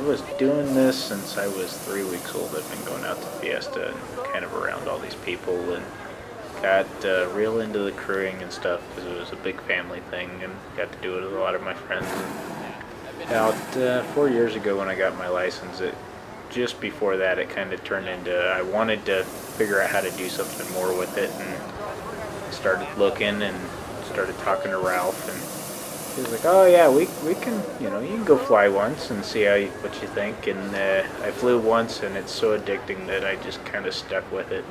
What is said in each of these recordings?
was doing this since I was 3 weeks old. I've been going out to Fiesta and kind of around all these people, and got real into the crewing and stuff because it was a big family thing, and got to do it with a lot of my friends. About 4 years ago when I got my license, just before that it kind of turned into I wanted to figure out how to do something more with it, and started looking and started talking to Ralph, and he was like, "Oh yeah, we can, you can go fly once and see what you think." And I flew once, and it's so addicting that I just kind of stuck with it.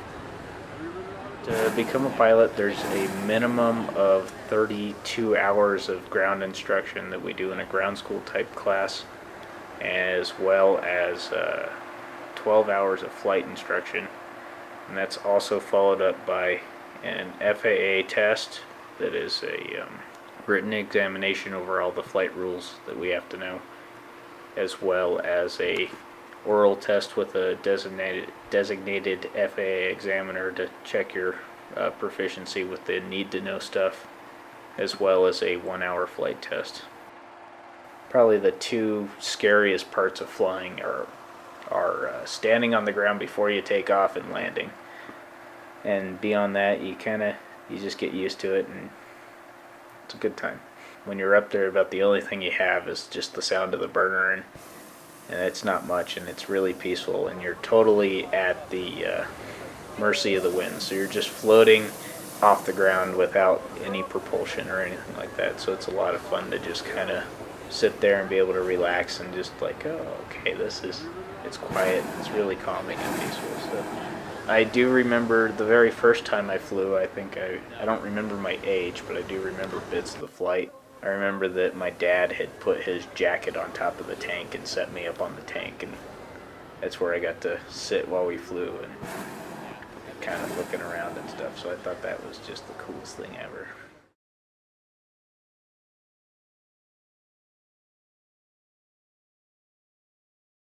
To become a pilot, there's a minimum of 32 hours of ground instruction that we do in a ground school type class, as well as 12 hours of flight instruction. And that's also followed up by an FAA test that is a written examination over all the flight rules that we have to know, as well as a oral test with a designated FAA examiner to check your proficiency with the need to know stuff, as well as a 1 hour flight test. Probably the two scariest parts of flying are standing on the ground before you take off and landing. And beyond that, you just get used to it, and it's a good time. When you're up there, about the only thing you have is just the sound of the burner, and it's not much, and it's really peaceful, and you're totally at the mercy of the wind. So you're just floating off the ground without any propulsion or anything like that. So it's a lot of fun to just kind of sit there and be able to relax and just like, oh, okay, it's quiet, it's really calming and peaceful. So I do remember the very first time I flew. I don't remember my age, but I do remember bits of the flight. I remember that my dad had put his jacket on top of the tank and set me up on the tank, and that's where I got to sit while we flew and kind of looking around and stuff. So I thought that was just the coolest thing ever.